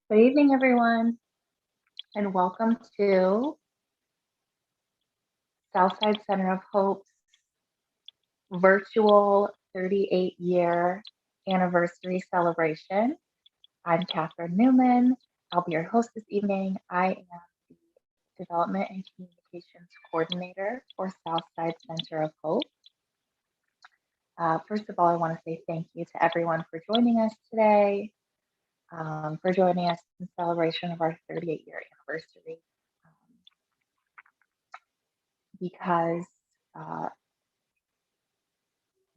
Good evening, everyone, and welcome to Southside Center of Hope's virtual 38-year anniversary celebration. I'm Catherine Newman. I'll be your host this evening. I am the Development and Communications Coordinator for Southside Center of Hope. First of all, I want to say thank you to everyone for joining us today, for joining us in celebration of our 38-year anniversary. Because uh,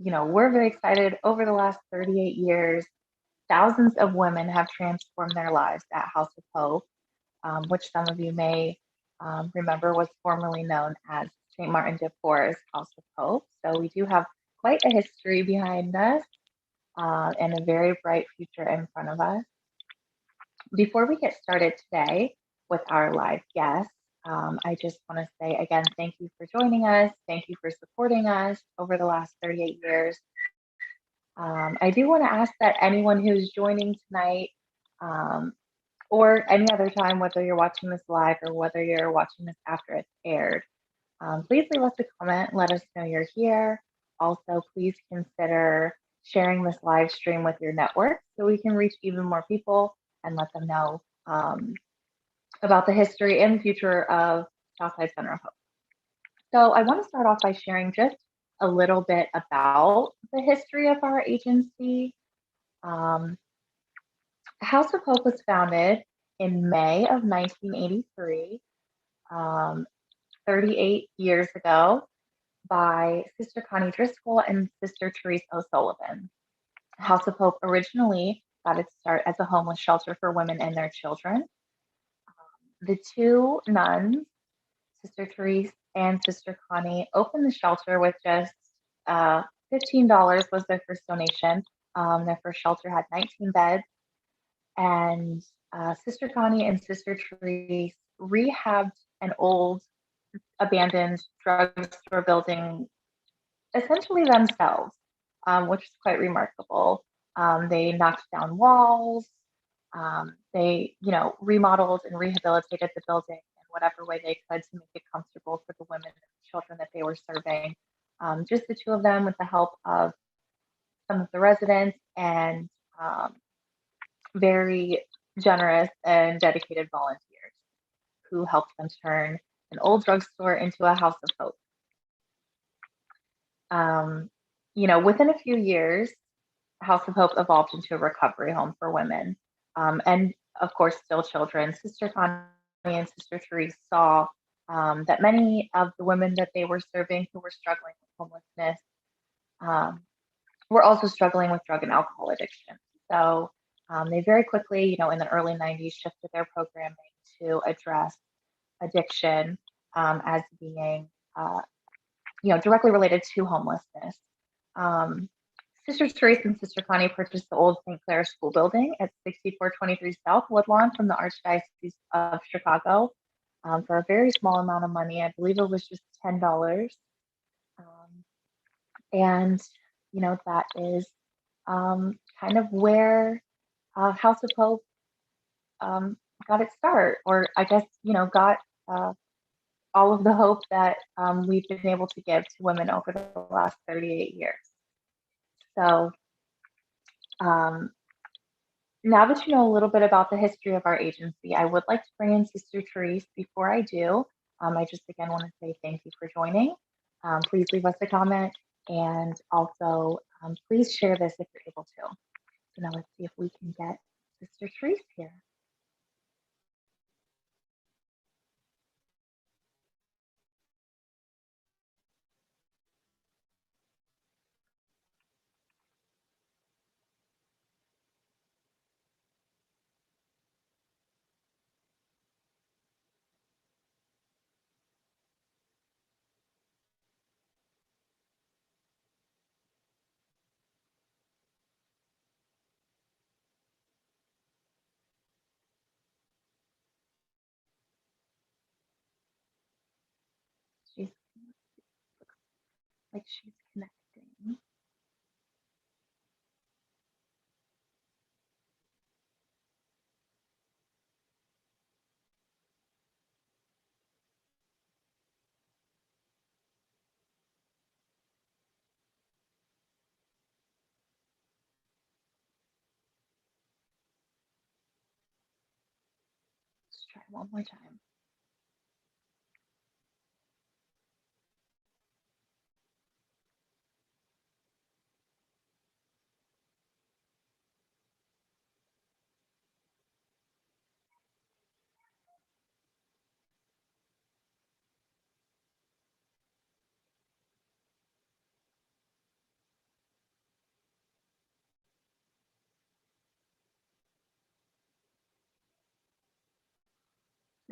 we're very excited. Over the last 38 years, thousands of women have transformed their lives at House of Hope, which some of you may remember was formerly known as St. Martin de Porres House of Hope. So we do have quite a history behind us and a very bright future in front of us. Before we get started today with our live guests, I just want to say again, thank you for joining us. Thank you for supporting us over the last 38 years. I do want to ask that anyone who's joining tonight um, or any other time, whether you're watching this live or whether you're watching this after it's aired, please leave us a comment. Let us know you're here. Also, please consider sharing this live stream with your network so we can reach even more people and let them know about the history and the future of Southside Center of Hope. So I want to start off by sharing just a little bit about the history of our agency. Um, House of Hope was founded in May of 1983, 38 years ago, by Sister Connie Driscoll and Sister Therese O'Sullivan. House of Hope originally got its start as a homeless shelter for women and their children. The two nuns, Sister Therese and Sister Connie, opened the shelter with just $15 was their first donation. Their first shelter had 19 beds, and Sister Connie and Sister Therese rehabbed an old abandoned drugstore building essentially themselves, which is quite remarkable. They knocked down walls. They, remodeled and rehabilitated the building in whatever way they could to make it comfortable for the women and children that they were serving. Just the two of them, with the help of some of the residents and very generous and dedicated volunteers who helped them turn an old drugstore into a house of hope. Within a few years, House of Hope evolved into a recovery home for women, and of course, still children. Sister Connie and Sister Therese saw that many of the women that they were serving who were struggling with homelessness were also struggling with drug and alcohol addiction. So they very quickly, in the early 90s, shifted their programming to address addiction as being, directly related to homelessness. Sister Therese and Sister Connie purchased the old St. Clair School building at 6423 South Woodlawn from the Archdiocese of Chicago for a very small amount of money. I believe it was just $10. And, that is kind of where House of Hope got its start, or I guess, got all of the hope that we've been able to give to women over the last 38 years. So now that you know a little bit about the history of our agency, I would like to bring in Sister Therese. Before I do, I just again want to say thank you for joining. Please leave us a comment, and also please share this if you're able to. So now let's see if we can get Sister Therese here. She's like she's connecting. try one more time.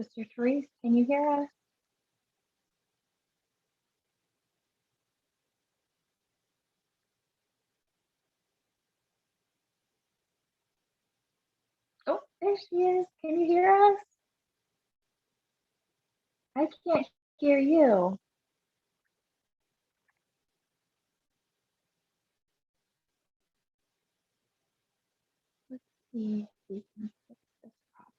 Sister Therese, can you hear us? Oh, there she is. Can you hear us? I can't hear you. Let's see if we can fix this problem.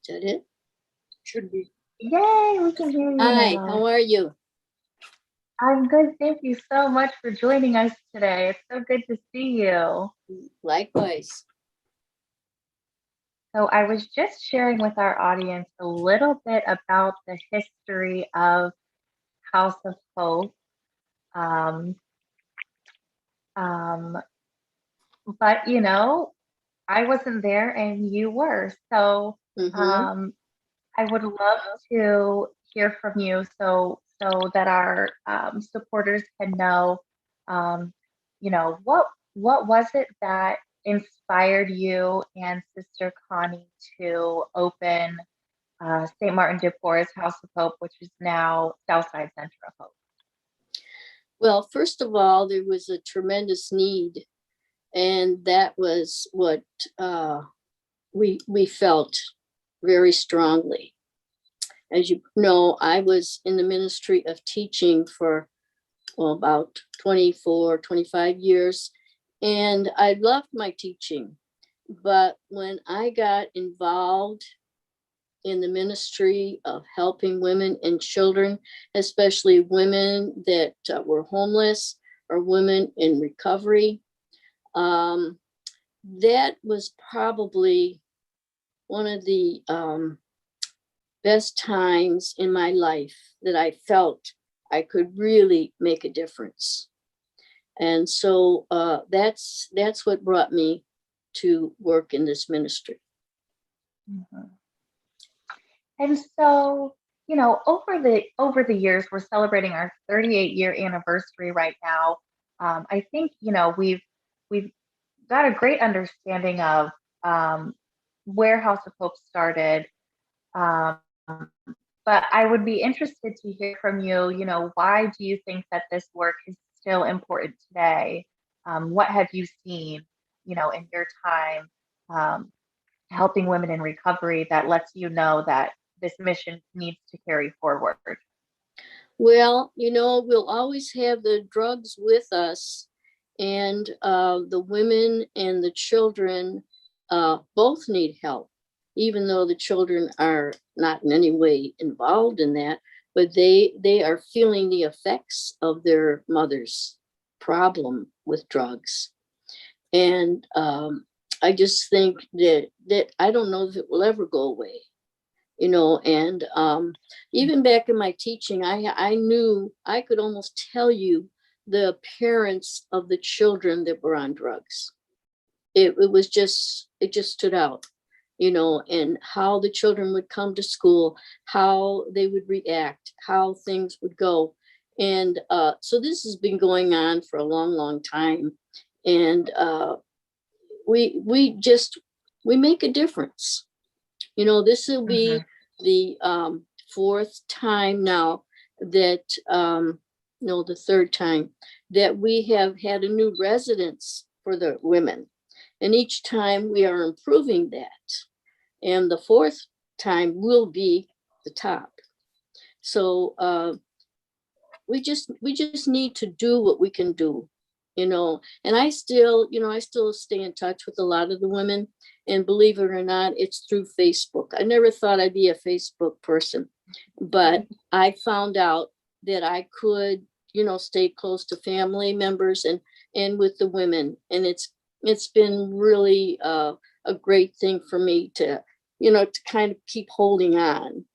Is that it? Should be. Yay, we can hear you Hi, now. how are you? I'm good. Thank you so much for joining us today. It's so good to see you. Likewise. So I was just sharing with our audience a little bit about the history of House of Hope. But you know, I wasn't there and you were. So I would love to hear from you so that our supporters can know, um, you know, what was it that inspired you and Sister Connie to open St. Martin de Porres House of Hope, which is now Southside Center of Hope? Well, first of all, there was a tremendous need, and that was what we felt very strongly. As you know, I was in the ministry of teaching for about 24, 25 years, and I loved my teaching. But when I got involved in the ministry of helping women and children, especially women that were homeless or women in recovery, that was probably one of the best times in my life that I felt I could really make a difference. And so that's what brought me to work in this ministry. Mm-hmm. And so, you know, over the years, we're celebrating our 38-year anniversary right now. I think, you know, we've got a great understanding of where House of Hope started. Um, but I would be interested to hear from you, you know, why do you think that this work is still important today? What have you seen, you know, in your time um, helping women in recovery that lets you know that this mission needs to carry forward? Well, you know, we'll always have the drugs with us, and the women and the children both need help, even though the children are not in any way involved in that, but they are feeling the effects of their mother's problem with drugs. And I just think that I don't know if it will ever go away, you know. And even back in my teaching, I knew I could almost tell you the appearance of the children that were on drugs. It just stood out, you know, and how the children would come to school, how they would react, how things would go. And so this has been going on for a long time. And we make a difference. You know, this will be the fourth time now that, no, the third time that we have had a new residence for the women. And each time we are improving that. And the fourth time will be the top. So we just need to do what we can do. And I still, I still stay in touch with a lot of the women, and believe it or not, it's through Facebook. I never thought I'd be a Facebook person, but I found out that I could, stay close to family members and with the women. And it's been really a great thing for me to, to kind of keep holding on,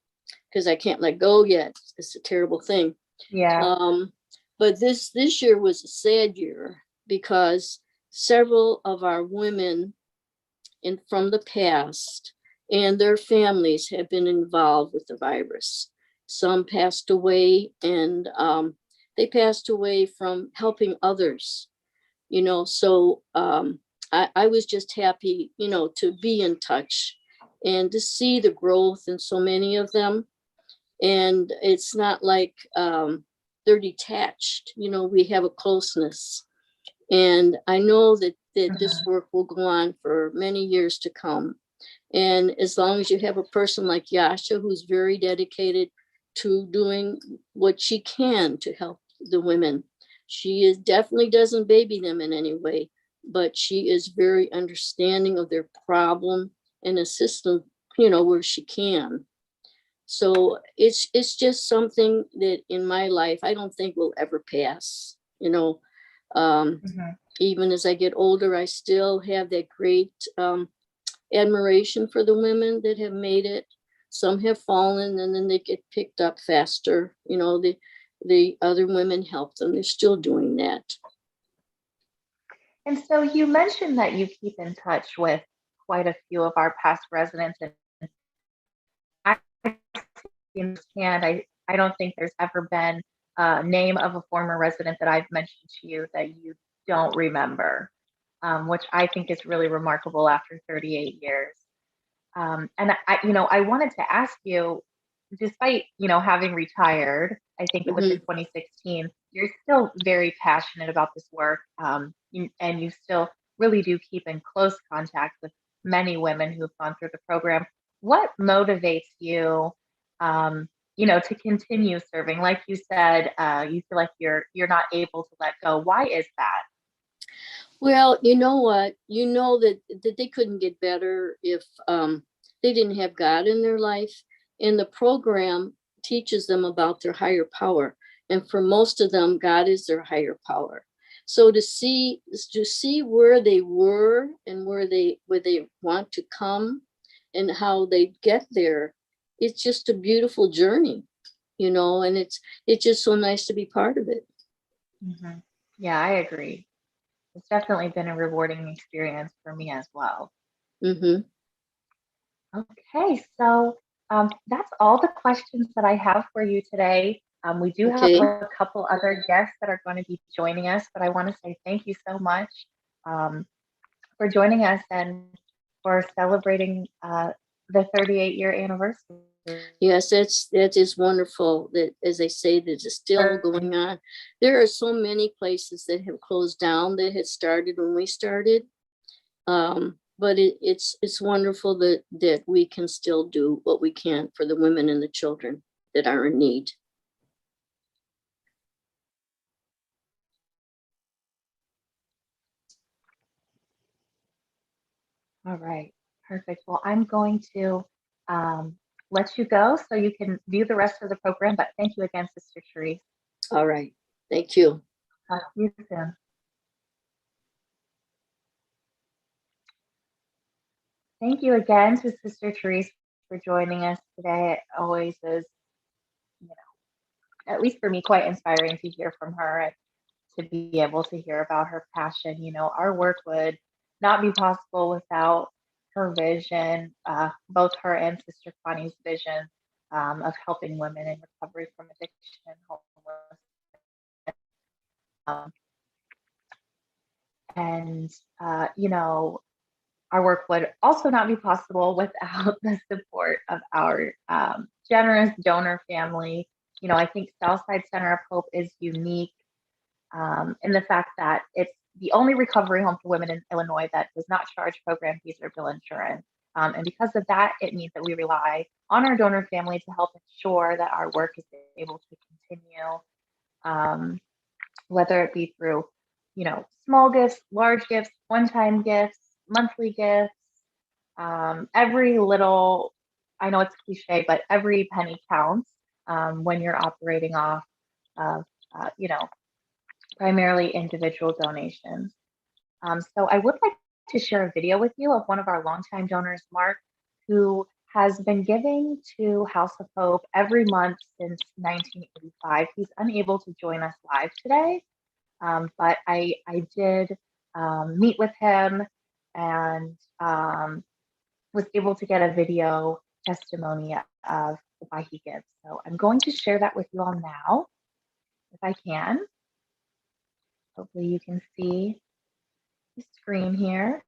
because I can't let go yet. It's a terrible thing. Yeah. But this year was a sad year, because several of our women from the past and their families have been involved with the virus. Some passed away, and they passed away from helping others. So I was just happy, to be in touch and to see the growth in so many of them. And it's not like they're detached. We have a closeness. And I know that this work will go on for many years to come. And as long as you have a person like Yasha, who's very dedicated to doing what she can to help the women, she definitely doesn't baby them in any way, but she is very understanding of their problem and assist them, where she can. So it's just something that in my life I don't think will ever pass. Um, Even as I get older, I still have that great admiration for the women that have made it. Some have fallen, and then they get picked up faster. The other women help them. They're still doing that. And so you mentioned that you keep in touch with quite a few of our past residents, and I understand. I don't think there's ever been a name of a former resident that I've mentioned to you that you don't remember, which I think is really remarkable after 38 years. And I wanted to ask you, despite, having retired, I think it was in 2016, you're still very passionate about this work. And you still really do keep in close contact with many women who've gone through the program. What motivates you, to continue serving? Like you said, you feel like you're not able to let go. Why is that? Well, you know what? You know that they couldn't get better if they didn't have God in their life. And the program teaches them about their higher power. And for most of them, God is their higher power. So to see where they were and where they want to come and how they get there, it's just a beautiful journey, and it's just so nice to be part of it. Yeah, I agree. It's definitely been a rewarding experience for me as well. Mm-hmm. Okay, so that's all the questions that I have for you today. We do have Okay. a couple other guests that are going to be joining us, but I want to say thank you so much um, for joining us and for celebrating the 38-year anniversary. Yes, that is wonderful. That, as I say, that is still going on. There are so many places that have closed down that had started when we started. But it's wonderful that we can still do what we can for the women and the children that are in need. All right, perfect. Well, I'm going to let you go so you can view the rest of the program, but thank you again, Sister Therese. All right. Thank you. Talk to you soon. Thank you again to Sister Therese for joining us today. It always is, at least for me, quite inspiring to hear from her and to be able to hear about her passion. Our work would not be possible without her vision, both her and Sister Connie's vision of helping women in recovery from addiction and homelessness. And, our work would also not be possible without the support of our generous donor family. I think Southside Center of Hope is unique in the fact that it's the only recovery home for women in Illinois that does not charge program fees or bill insurance. And because of that, it means that we rely on our donor family to help ensure that our work is able to continue, whether it be through small gifts, large gifts, one-time gifts, monthly gifts. Every little, I know it's cliche, but every penny counts when you're operating off of, primarily individual donations. So I would like to share a video with you of one of our longtime donors, Mark, who has been giving to House of Hope every month since 1985. He's unable to join us live today, but I did meet with him and was able to get a video testimony of why he gives. So I'm going to share that with you all now, if I can. Hopefully you can see the screen here.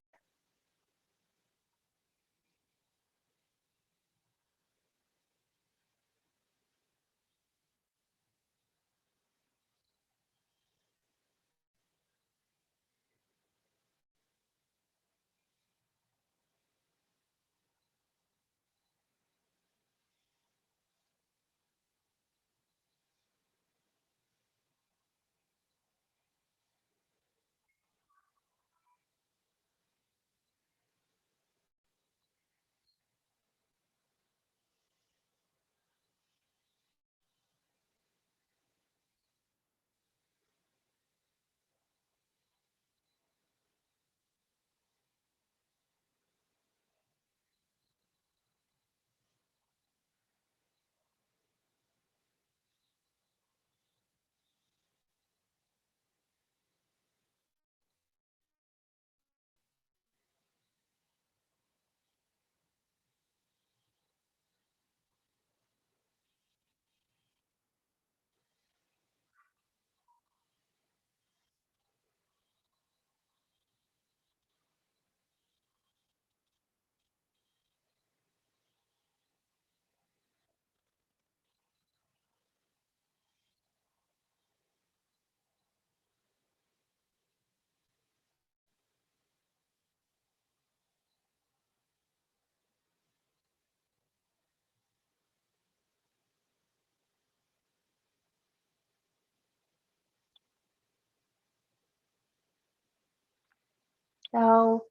So,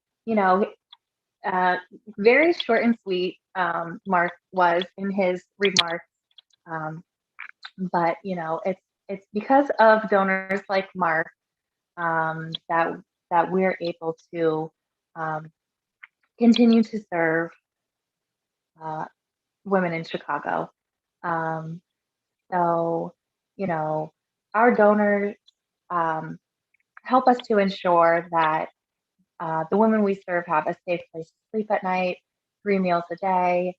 uh, very short and sweet, Mark was in his remarks. Um, but it's because of donors like Mark that we're able to um, continue to serve uh, women in Chicago. Um, so, you know, our donors um, help us to ensure that the women we serve have a safe place to sleep at night, 3 meals a day,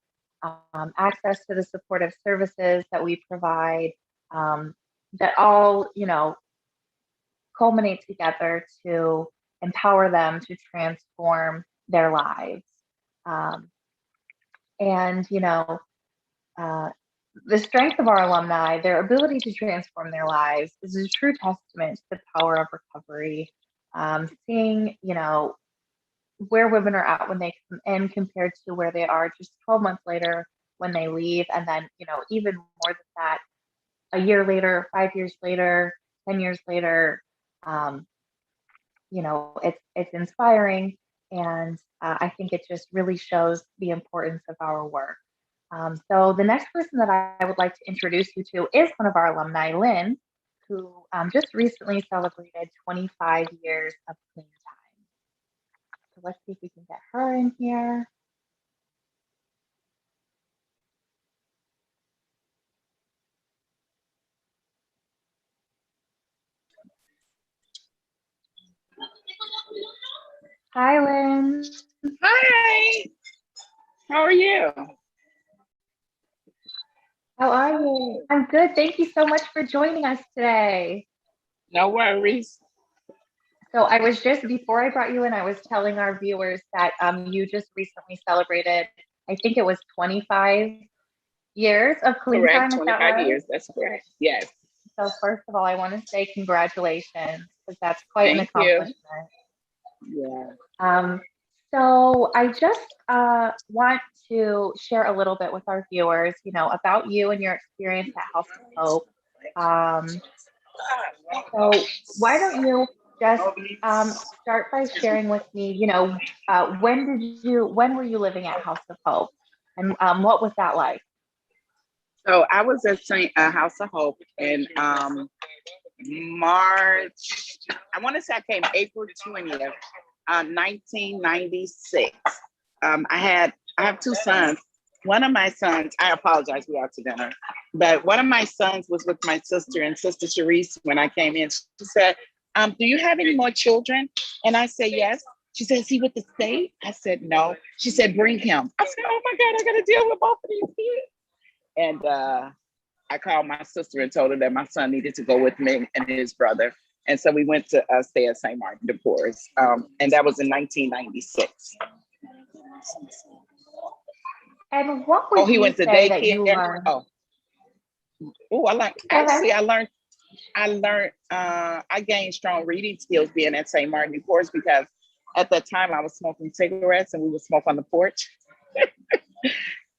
access to the supportive services that we provide, that all, culminate together to empower them to transform their lives. Um, and, uh, the strength of our alumni, their ability to transform their lives, is a true testament to the power of recovery. Seeing, where women are at when they come in compared to where they are just 12 months later when they leave. And then, even more than that, a year later, 5 years later, 10 years later, um, it's inspiring. And I think it just really shows the importance of our work. So the next person that I would like to introduce you to is one of our alumni, Lynn, who just recently celebrated 25 years of clean time. So let's see if we can get her in here. Hi, Lynn. Hi, how are you? How are you? I'm good. Thank you so much for joining us today. No worries. So I was just, before I brought you in, I was telling our viewers that you just recently celebrated, I think it was 25 years of clean Correct, time. Is that 25 right? years. That's correct. Yes. So first of all, I want to say congratulations, because that's quite an Thank you. accomplishment. Yeah. So I just want to share a little bit with our viewers, about you and your experience at House of Hope. So why don't you just start by sharing with me, when were you living at House of Hope? And what was that like? So I was at House of Hope in March. I want to say I came April 20th, 1996. I have two sons. One of my sons, I apologize, we are out to dinner, but one of my sons was with my sister, and Sister Sharice, when I came in, she said, do you have any more children? And I said, yes. She said, is he with the state? I said, no. She said, bring him. I said, oh my God, I got to deal with both of these kids. And I called my sister and told her that my son needed to go with me and his brother. And so we went to stay at St. Martin de Porres. And that was in 1996. And what would he you went to say that you daycare. learned? I gained strong reading skills being at St. Martin de Porres, because at that time I was smoking cigarettes and we would smoke on the porch.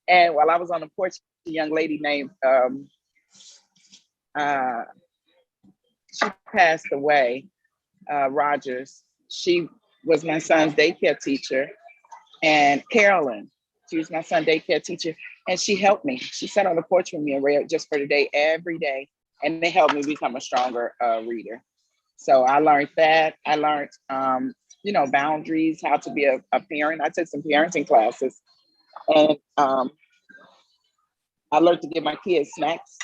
And while I was on the porch, a young lady named, she passed away, Rogers. She was my son's daycare teacher. And Carolyn, she was my son's daycare teacher. And she helped me. She sat on the porch with me and read Just for Today every day. And it helped me become a stronger reader. So I learned that. I learned, boundaries, how to be a parent. I took some parenting classes. And I learned to give my kids snacks.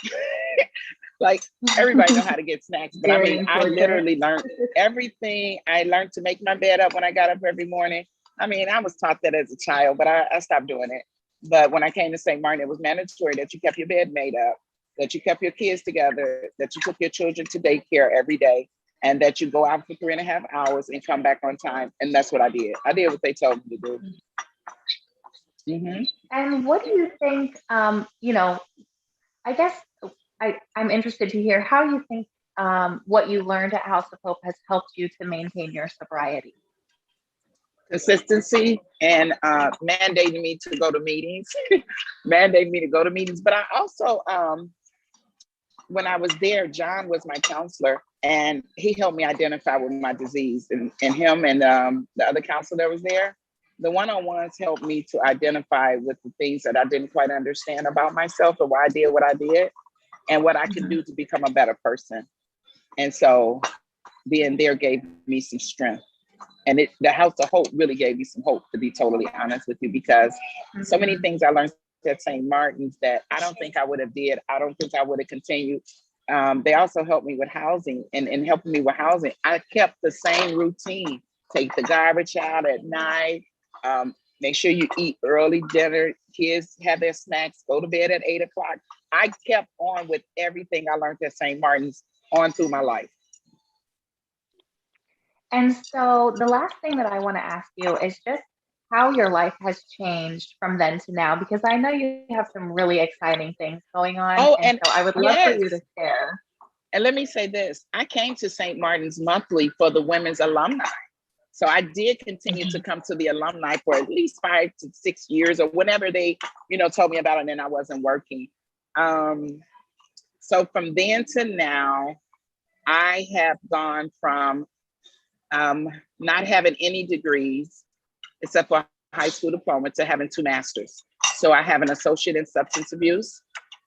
Like, everybody know how to get snacks, but I literally learned everything. I learned to make my bed up when I got up every morning. I was taught that as a child, but I stopped doing it. But when I came to St. Martin, it was mandatory that you kept your bed made up, that you kept your kids together, that you took your children to daycare every day, and that you go out for 3.5 hours and come back on time. And that's what I did. I did what they told me to do. Mm-hmm. And what do you think, I guess I'm interested to hear how you think what you learned at House of Hope has helped you to maintain your sobriety. Consistency and mandating me to go to meetings, But I also, when I was there, John was my counselor, and he helped me identify with my disease. And him and the other counselor that was there, the one-on-ones helped me to identify with the things that I didn't quite understand about myself, or why I did what I did, and what I could do to become a better person. And so being there gave me some strength. And the House of Hope really gave me some hope, to be totally honest with you, because so many things I learned at St. Martin's that I don't think I would have did. I don't think I would have continued. They also helped me with housing, and helping me with housing, I kept the same routine. Take the garbage out at night, make sure you eat early dinner, kids have their snacks, go to bed at 8 o'clock. I kept on with everything I learned at St. Martin's on through my life. And so the last thing that I want to ask you is just how your life has changed from then to now, because I know you have some really exciting things going on. So I would love for you to share. And let me say this, I came to St. Martin's monthly for the women's alumni. So I did continue to come to the alumni for at least 5 to 6 years, or whenever they, told me about it, and then I wasn't working. So from then to now, I have gone from not having any degrees except for a high school diploma to having 2 masters. So I have an associate in substance abuse,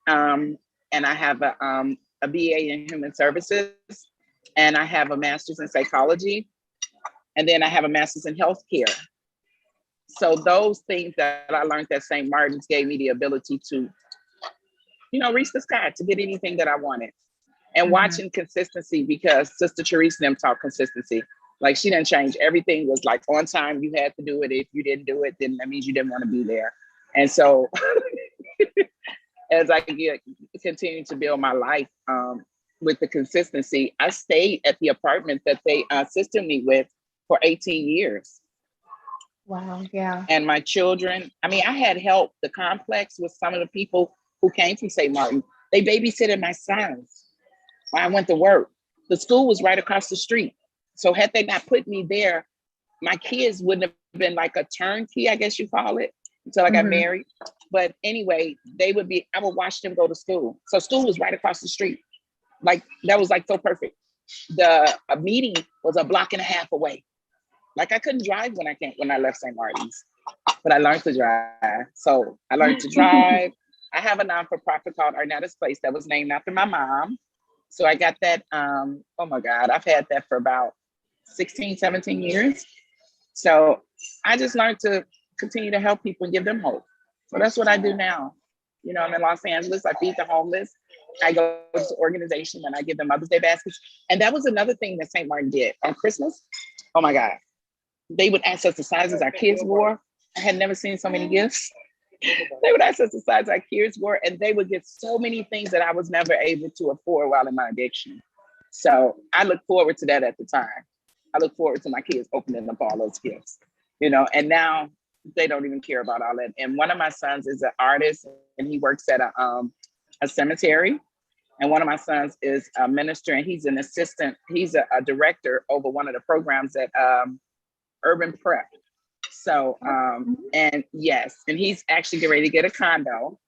and I have a BA in human services, and I have a master's in psychology, and then I have a master's in healthcare. So those things that I learned at St. Martin's gave me the ability to, reach the sky, to get anything that I wanted. And watching consistency, because Sister Teresa and them taught consistency. Like, she didn't change. Everything was like on time. You had to do it. If you didn't do it, then that means you didn't want to be there. And so as I continue to build my life with the consistency, I stayed at the apartment that they assisted me with for 18 years. Wow, yeah. And my children, I had help. The complex with some of the people who came from St. Martin. They babysitted my sons when I went to work. The school was right across the street. So had they not put me there, my kids wouldn't have been like a turnkey, I guess you call it, until I got married. But anyway, I would watch them go to school. So school was right across the street. Like, that was like so perfect. the meeting was a block and a half away. Like I couldn't drive when I left St. Martin's, but I learned to drive. So I learned to drive. I have a non-for-profit called Arnetta's Place that was named after my mom. So I got that, oh my God, I've had that for about 16, 17 years. So I just learned to continue to help people and give them hope. So that's what I do now. You know, I'm in Los Angeles, I feed the homeless. I go to organization and I give them Mother's Day baskets. And that was another thing that St. Martin did on Christmas. Oh my God. They would ask us the sizes our kids wore. I had never seen so many gifts. They would ask us the size our kids wore, and they would get so many things that I was never able to afford while in my addiction. So I look forward to that at the time. I look forward to my kids opening up all those gifts, you know, and now they don't even care about all that. And one of my sons is an artist and he works at a cemetery. And one of my sons is a minister and he's an assistant. He's a director over one of the programs at Urban Prep. So, and yes, and he's actually getting ready to get a condo.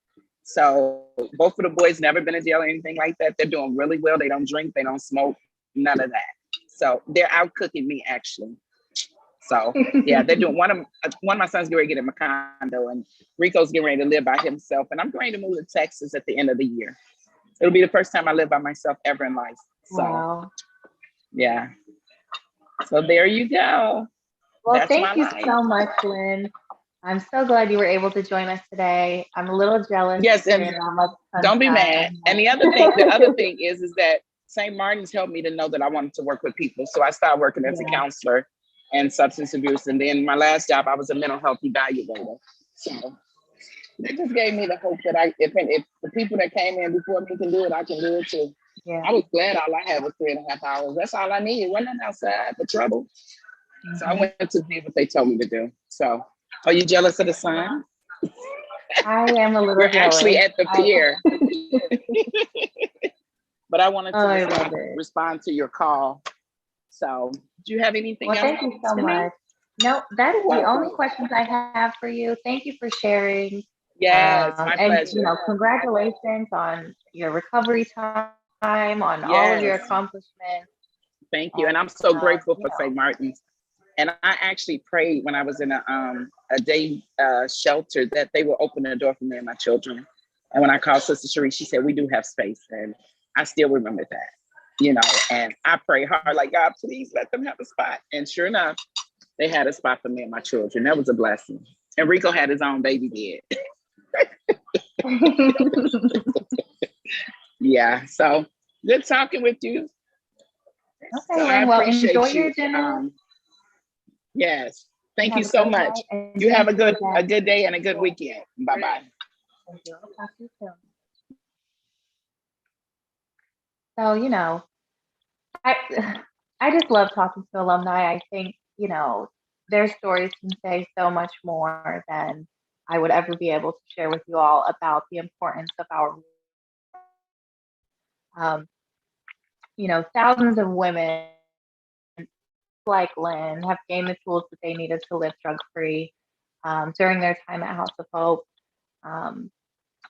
So both of the boys never been in jail or anything like that. They're doing really well. They don't drink, they don't smoke, none of that. So they're out cooking me actually. So yeah, they're doing, one of my sons getting ready to get him a condo and Rico's getting ready to live by himself. And I'm going to move to Texas at the end of the year. It'll be the first time I live by myself ever in life. So Wow. yeah. So there you go. Well, That's thank you life. so much, Lynn. I'm so glad you were able to join us today. I'm a little jealous. Yes, and don't be mad. And the other thing is that St. Martin's helped me to know that I wanted to work with people. So I started working as a counselor and substance abuse. And then my last job, I was a mental health evaluator. So it just gave me the hope that if the people that came in before me can do it, I can do it too. Yeah. I was glad all I had was 3.5 hours. That's all I needed. Wasn't outside for trouble. Mm-hmm. So I went to do what they told me to do. So are you jealous of the sun? I am a little We're jealous. actually at the pier. But I wanted to respond to your call. So do you have anything else? Thank you so much. No, that is the only questions I have for you. Thank you for sharing. Yes, my pleasure. You know, congratulations on your recovery time, on all of your accomplishments. Thank you. And I'm so grateful for St. Martin's. And I actually prayed when I was in a day shelter that they will open the door for me and my children. And when I called Sister Cherie, she said, we do have space. And I still remember that, you know, and I prayed hard, like, God, please let them have a spot. And sure enough, they had a spot for me and my children. That was a blessing. And Rico had his own baby bed. Yeah, so good talking with you. Okay, so well, enjoy your dinner. Yes, thank you so much. You have a good day and a good weekend. Bye-bye. Thank you. I'll talk to you soon. So, you know, I just love talking to alumni. I think, you know, their stories can say so much more than I would ever be able to share with you all about the importance of our, you know, thousands of women like Lynn have gained the tools that they needed to live drug-free during their time at House of Hope.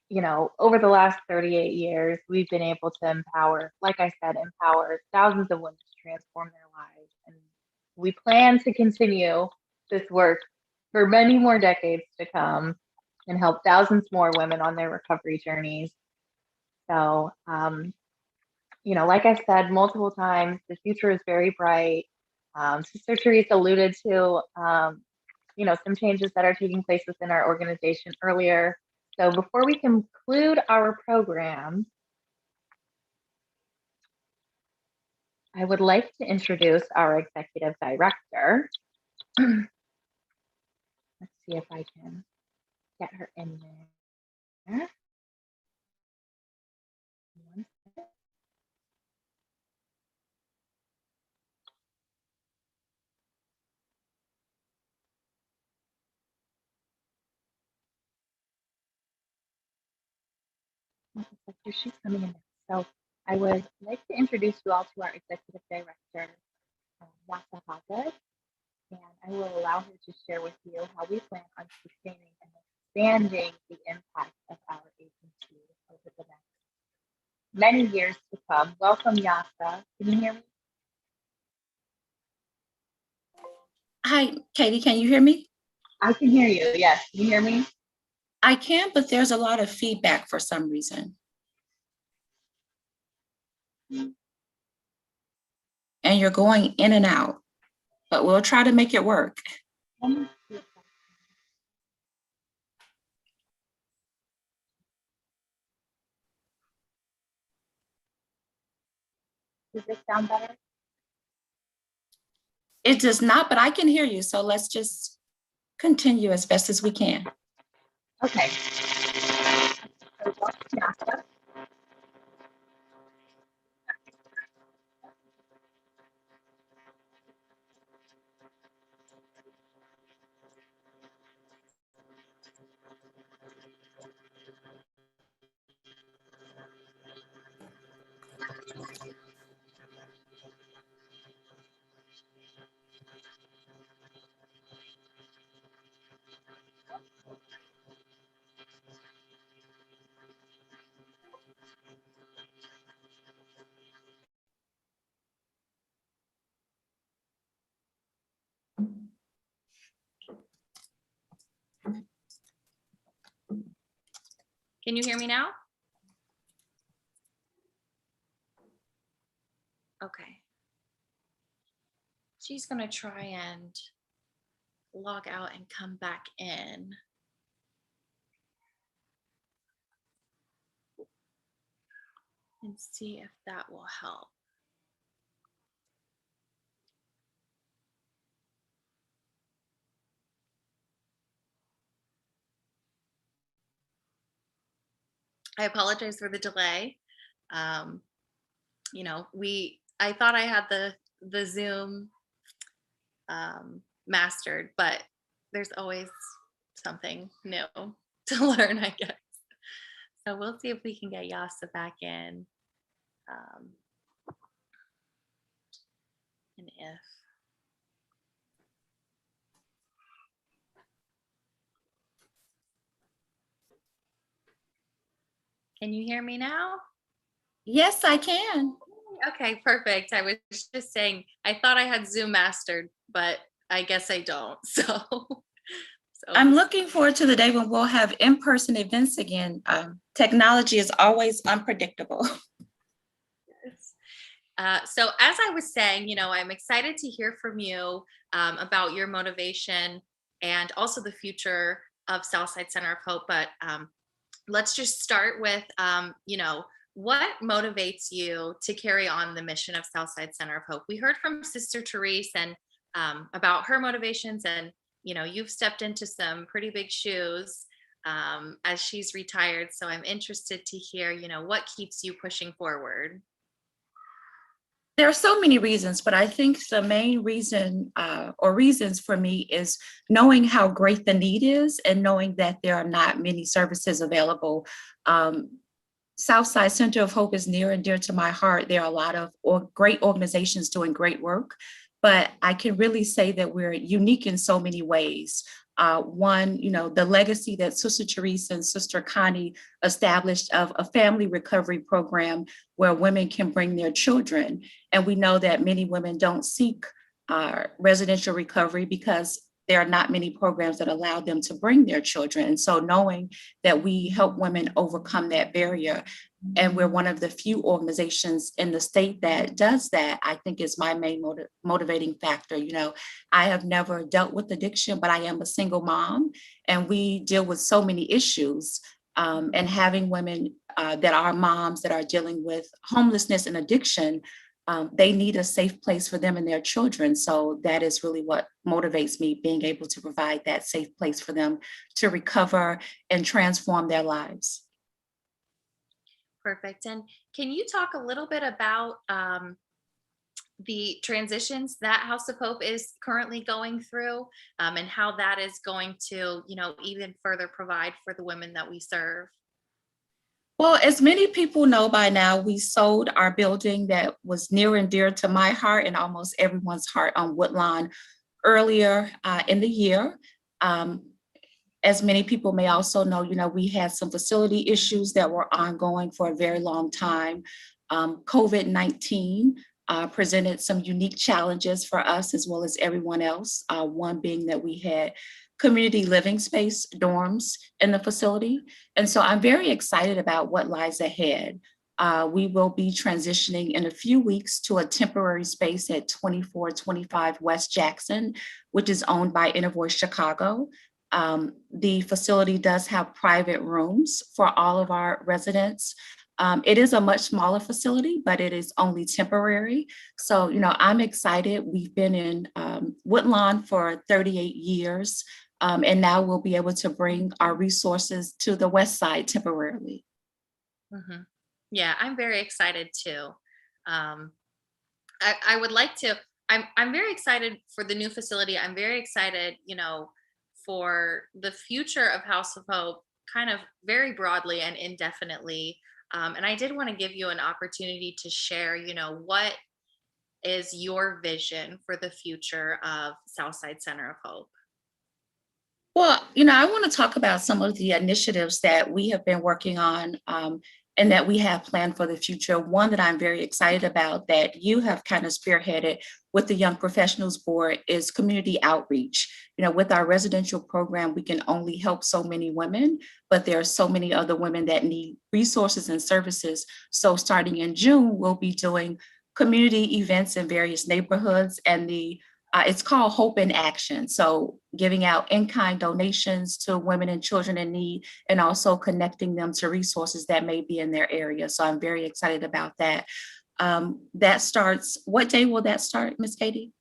You know, over the last 38 years, we've been able to empower thousands of women to transform their lives. And we plan to continue this work for many more decades to come and help thousands more women on their recovery journeys. So, you know, like I said multiple times, the future is very bright. Sister Teresa alluded to, you know, some changes that are taking place within our organization earlier. So before we conclude our program, I would like to introduce our executive director. Let's see if I can get her in there. One second. She's coming in. So I would like to introduce you all to our executive director, Yasa Haga, and I will allow her to share with you how we plan on sustaining and expanding the impact of our agency over the next many years to come. Welcome, Yasa. Can you hear me? Hi, Katie, can you hear me? I can hear you. Yes. Can you hear me? I can, but there's a lot of feedback for some reason. And you're going in and out, but we'll try to make it work. Does this sound better? It does not, but I can hear you. So let's just continue as best as we can. Okay. Can you hear me now? Okay. She's gonna try and log out and come back in. And see if that will help. I apologize for the delay. You know, I thought I had the Zoom mastered, but there's always something new to learn, I guess. So we'll see if we can get Yasa back in. And if can you hear me now? Yes, I can. Okay, perfect. I was just saying, I thought I had Zoom mastered, but I guess I don't. So I'm looking forward to the day when we'll have in-person events again. Technology is always unpredictable. So as I was saying, you know, I'm excited to hear from you about your motivation and also the future of Southside Center of Hope. But let's just start with, you know, what motivates you to carry on the mission of Southside Center of Hope? We heard from Sister Therese and about her motivations, and you know, you've stepped into some pretty big shoes as she's retired. So I'm interested to hear, you know, what keeps you pushing forward. There are so many reasons, but I think the main reason or reasons for me is knowing how great the need is and knowing that there are not many services available. Southside Center of Hope is near and dear to my heart. There are a lot of great organizations doing great work, but I can really say that we're unique in so many ways. One, you know, the legacy that Sister Therese and Sister Connie established of a family recovery program where women can bring their children. And we know that many women don't seek residential recovery because there are not many programs that allow them to bring their children. And so knowing that we help women overcome that barrier, and we're one of the few organizations in the state that does that, I think is my main motivating factor. You know, I have never dealt with addiction, but I am a single mom, and we deal with so many issues. And having women that are moms that are dealing with homelessness and addiction, they need a safe place for them and their children. So that is really what motivates me, being able to provide that safe place for them to recover and transform their lives. Perfect. And can you talk a little bit about the transitions that House of Hope is currently going through and how that is going to, you know, even further provide for the women that we serve? Well, as many people know by now, we sold our building that was near and dear to my heart and almost everyone's heart on Woodlawn earlier in the year. As many people may also know, you know, we had some facility issues that were ongoing for a very long time. COVID-19 presented some unique challenges for us as well as everyone else. One being that we had community living space dorms in the facility. And so I'm very excited about what lies ahead. We will be transitioning in a few weeks to a temporary space at 2425 West Jackson, which is owned by Interfaith Chicago. The facility does have private rooms for all of our residents. It is a much smaller facility, but it is only temporary. So, I'm excited. We've been in Woodlawn for 38 years, and now we'll be able to bring our resources to the West Side temporarily. Mm-hmm. Yeah, I'm very excited too. I would like to. I'm very excited for the new facility. I'm very excited, for the future of House of Hope, kind of very broadly and indefinitely. And I did want to give you an opportunity to share, what is your vision for the future of Southside Center of Hope? Well, I want to talk about some of the initiatives that we have been working on and that we have planned for the future. One that I'm very excited about that you have kind of spearheaded with the Young Professionals Board is community outreach. With our residential program, we can only help so many women, but there are so many other women that need resources and services. So starting in June, we'll be doing community events in various neighborhoods, and it's called Hope in Action. So giving out in-kind donations to women and children in need, and also connecting them to resources that may be in their area. So I'm very excited about that. That starts, what day will that start, Ms. Katie?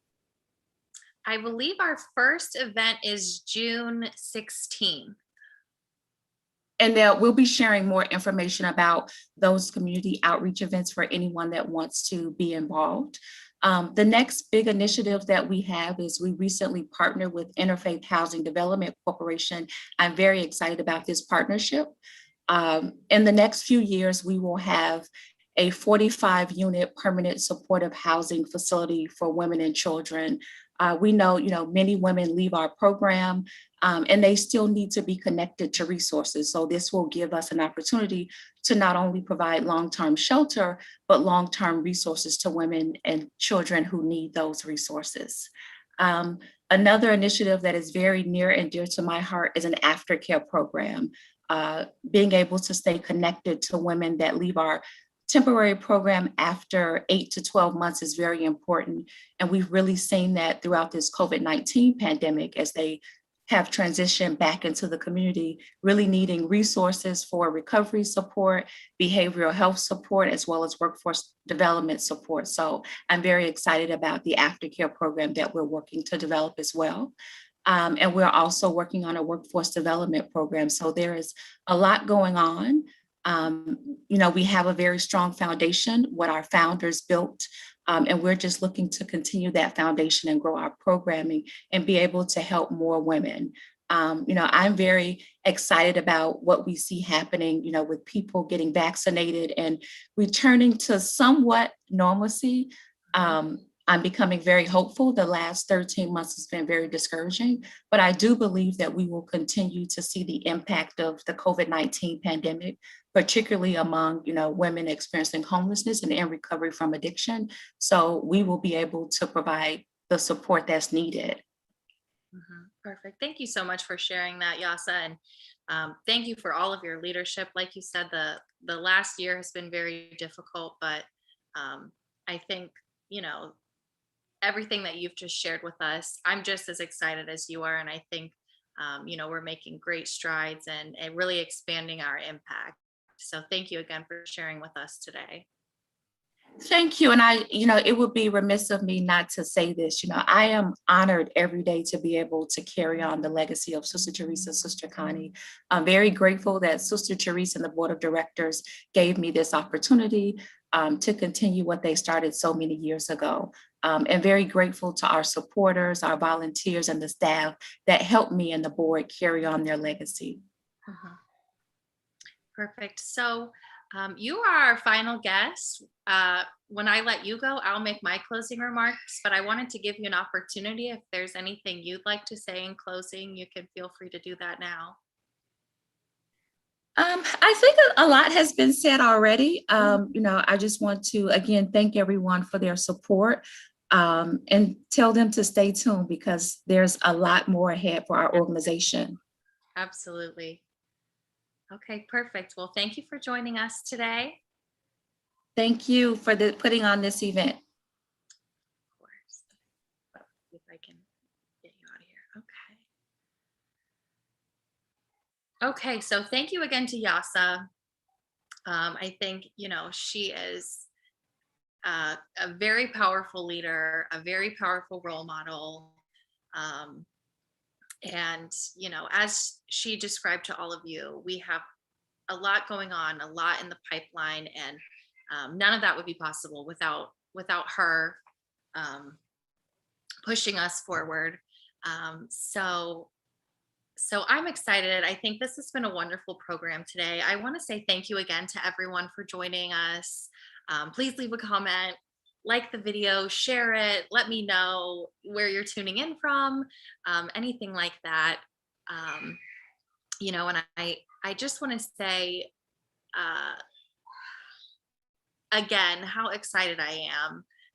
I believe our first event is June 16th. And we'll be sharing more information about those community outreach events for anyone that wants to be involved. The next big initiative that we have is we recently partnered with Interfaith Housing Development Corporation. I'm very excited about this partnership. In the next few years, we will have a 45-unit permanent supportive housing facility for women and children. We know, many women leave our program and they still need to be connected to resources. So this will give us an opportunity to not only provide long-term shelter, but long-term resources to women and children who need those resources. Another initiative that is very near and dear to my heart is an aftercare program. Being able to stay connected to women that leave our temporary program after 8 to 12 months is very important. And we've really seen that throughout this COVID-19 pandemic as they have transitioned back into the community, really needing resources for recovery support, behavioral health support, as well as workforce development support. So I'm very excited about the aftercare program that we're working to develop as well. And we're also working on a workforce development program. So there is a lot going on. We have a very strong foundation, what our founders built, and we're just looking to continue that foundation and grow our programming and be able to help more women. I'm very excited about what we see happening, with people getting vaccinated and returning to somewhat normalcy. I'm becoming very hopeful. The last 13 months has been very discouraging, but I do believe that we will continue to see the impact of the COVID-19 pandemic, particularly among, women experiencing homelessness and in recovery from addiction. So we will be able to provide the support that's needed. Mm-hmm. Perfect. Thank you so much for sharing that, Yasa. And thank you for all of your leadership. Like you said, the last year has been very difficult, but I think, everything that you've just shared with us, I'm just as excited as you are. And I think, we're making great strides and really expanding our impact. So thank you again for sharing with us today. Thank you. And it would be remiss of me not to say this. I am honored every day to be able to carry on the legacy of Sister Teresa, Sister Connie. I'm very grateful that Sister Teresa and the board of directors gave me this opportunity to continue what they started so many years ago. And very grateful to our supporters, our volunteers, and the staff that helped me and the board carry on their legacy. Mm-hmm. Perfect. So you are our final guest. When I let you go, I'll make my closing remarks, but I wanted to give you an opportunity. If there's anything you'd like to say in closing, you can feel free to do that now. I think a lot has been said already. I just want to again thank everyone for their support, and tell them to stay tuned because there's a lot more ahead for our organization. Absolutely. Okay, perfect. Well, thank you for joining us today. Thank you for putting on this event. Of course. Let's see if I can get you out of here. Okay. Okay, so thank you again to Yasa. I think, she is a very powerful leader, a very powerful role model. Um, and, as she described to all of you, we have a lot going on, a lot in the pipeline, and none of that would be possible without her um, pushing us forward. So I'm excited. I think this has been a wonderful program today. I want to say thank you again to everyone for joining us. Please leave a comment, like the video, share it, let me know where you're tuning in from, anything like that. And I just want to say uh, again how excited I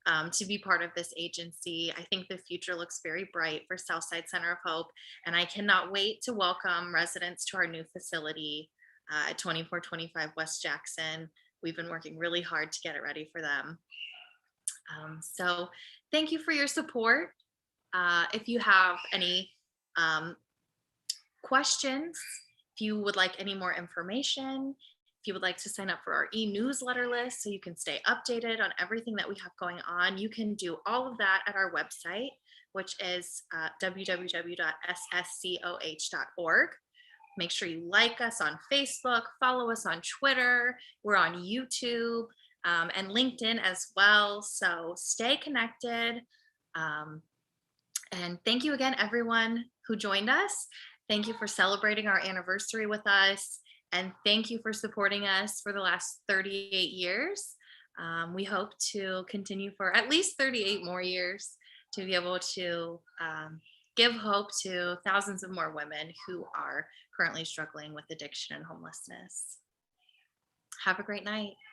am to be part of this agency. I think the future looks very bright for Southside Center of Hope, and I cannot wait to welcome residents to our new facility at 2425 West Jackson. We've been working really hard to get it ready for them. So thank you for your support. If you have any questions, if you would like any more information, if you would like to sign up for our e-newsletter list so you can stay updated on everything that we have going on, you can do all of that at our website, which is www.sscoh.org. Make sure you like us on Facebook, follow us on Twitter. We're on YouTube and LinkedIn as well. So stay connected. And thank you again, everyone who joined us. Thank you for celebrating our anniversary with us. And thank you for supporting us for the last 38 years. We hope to continue for at least 38 more years to be able to give hope to thousands of more women who are currently struggling with addiction and homelessness. Have a great night.